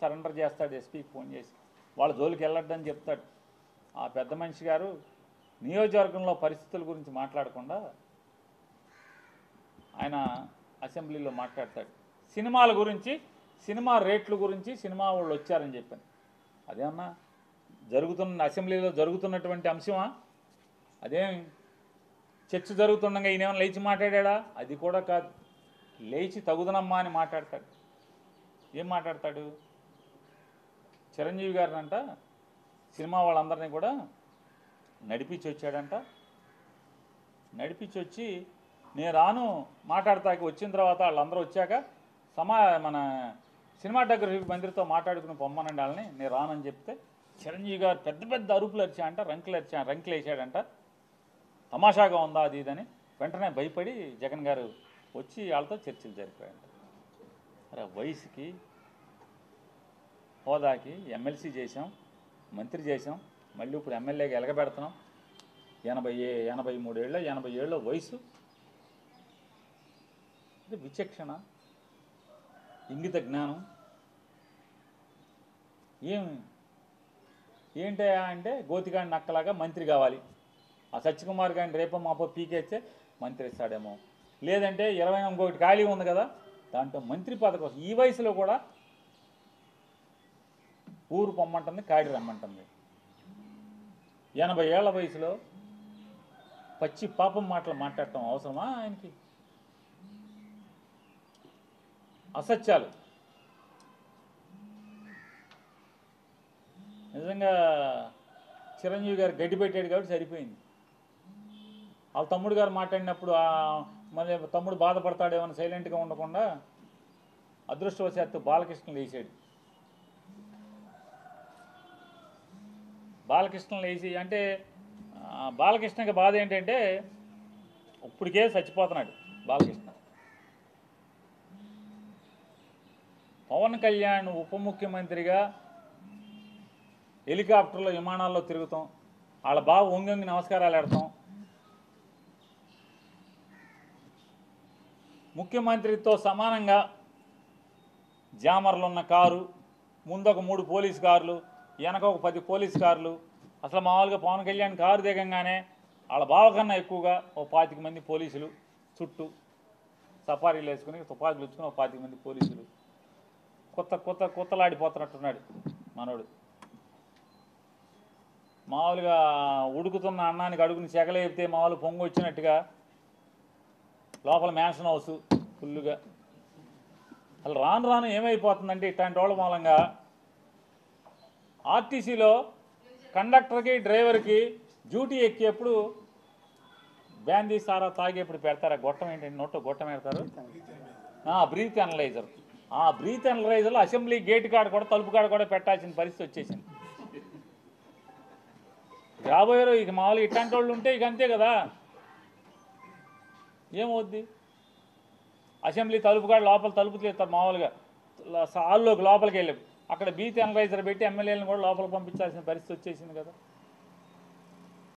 Surrender చేస్తాడు ఎస్పీకి phone చేసి, వాళ్ళ జోలికి వెళ్ళొద్దని చెప్తాడు. ఆ పెద్ద మనిషి గారు నియోజకవర్గంలో పరిస్థితుల గురించి మాట్లాడకుండా ఆయన అసెంబ్లీలో మాట్లాడతాడు. సినిమాల గురించి, సినిమా రేట్ల గురించి, సినిమా వాళ్ళు వచ్చారని చెప్పాను. అదేమన్నా అసెంబ్లీలో జరుగుతున్నటువంటి అంశమా? అదేం చర్చ జరుగుతుండగా ఈయనేమన్నా లేచి మాట్లాడా? అది కూడా కాదు. లేచి తగుదనమ్మా అని మాట్లాడతాడు. ఏం మాట్లాడతాడు? చిరంజీవి గారినంట సినిమా వాళ్ళందరినీ కూడా నడిపించి వచ్చాడంట. నడిపించి వచ్చి నేను రాను మాట్లాడతాకి వచ్చిన తర్వాత వాళ్ళందరూ వచ్చాక మన సినిమాటోగ్రఫీ మంత్రితో మాట్లాడుకుని పొమ్మనండి వాళ్ళని, నేను రానని చెప్తే చిరంజీవి గారు పెద్ద పెద్ద అరుపులు అరిచాడంట, రంకులు వేసాడంట. తమాషాగా ఉందా అది ఇదని వెంటనే భయపడి జగన్ గారు వచ్చి వాళ్ళతో చర్చలు జరిపాయంట. అరే వయసుకి, హోదాకి ఎమ్మెల్సీ చేసాం, మంత్రి చేసాం, మళ్ళీ ఇప్పుడు ఎమ్మెల్యేగా ఎలగబెడుతున్నాం. 83 ఏళ్ళ వయసు. ఇది విచక్షణ, ఇంగిత జ్ఞానం ఏంటయా అంటే గోతిగాని నక్కలాగా మంత్రి కావాలి. ఆ సత్యకుమార్ గారిని రేపో మాపో పీకేస్తే మంత్రి ఇస్తాడేమో, లేదంటే 21 ఖాళీ ఉంది కదా దాంట్లో మంత్రి పదవి కోసం ఈ వయసులో కూడా ఊరు పొమ్మంటుంది, కాడి రమ్మంటుంది. 80 ఏళ్ల వయసులో పచ్చి పాపం మాటలు మాట్లాడటం అవసరమా ఆయనకి? అసత్యాలు. నిజంగా చిరంజీవి గారు గడ్డి పెట్టాడు కాబట్టి సరిపోయింది. వాళ్ళ తమ్ముడు గారు మాట్లాడినప్పుడు మళ్ళీ తమ్ముడు బాధపడతాడేమో సైలెంట్గా ఉండకుండా అదృష్టవశాత్తు బాలకృష్ణ లేచాడు. బాలకృష్ణ లేచి అంటే బాలకృష్ణకి బాధ ఏంటంటే ఇప్పటికే చచ్చిపోతున్నాడు బాలకృష్ణ. పవన్ కళ్యాణ్ ఉప ముఖ్యమంత్రిగా హెలికాప్టర్లో విమానాల్లో తిరుగుతాం, వాళ్ళ బావ వంగి నమస్కారాలు పెడతాం, ముఖ్యమంత్రితో సమానంగా జామర్లు ఉన్న కారు, ముందొక 3 పోలీస్ కార్లు, వెనక ఒక 10 పోలీస్ కార్లు. అసలు మామూలుగా పవన్ కళ్యాణ్ కారు దిగంగానే వాళ్ళ బావ కన్నా ఎక్కువగా ఓ 25 మంది పోలీసులు చుట్టూ సఫారీలు వేసుకుని తుపాకులు ఇచ్చుకుని ఓ 25 మంది పోలీసులు. కొత్తలాడిపోతున్నట్టున్నాడు మనోడు. మామూలుగా ఉడుకుతున్న అన్నానికి అడుగుని సెగలేపితే మామూలు పొంగు వచ్చినట్టుగా లోపల మ్యాన్షన్ హౌస్ ఫుల్లుగా. అసలు రాను ఏమైపోతుందంటే ఇట్లాంటి వాళ్ళ మూలంగా ఆర్టీసీలో కండక్టర్కి డ్రైవర్కి డ్యూటీ ఎక్కేప్పుడు బ్యాందీ సారా తాగేప్పుడు పెడతారు. గొట్టం ఏంటంటే నోట్లో గొట్టం పెడతారు, బ్రీత్ అనలైజర్. ఆ బ్రీత్ అనలైజర్లో అసెంబ్లీ గేట్ కాడ కూడా తలుపు కాడ కూడా పెట్టాల్సిన పరిస్థితి వచ్చేసింది. రాబోయారు ఇక మామూలుగా ఇట్లాంటి వాళ్ళు ఉంటే ఇక అంతే కదా. ఏమవుద్ది? అసెంబ్లీ తలుపు కాడ లోపల తలుపు తీస్తారు మామూలుగా హాల్లోకి లోపలికి వెళ్ళి అక్కడ బ్రీత్ అనలైజర్ పెట్టి ఎమ్మెల్యేలను కూడా లోపలికి పంపించాల్సిన పరిస్థితి వచ్చేసింది కదా.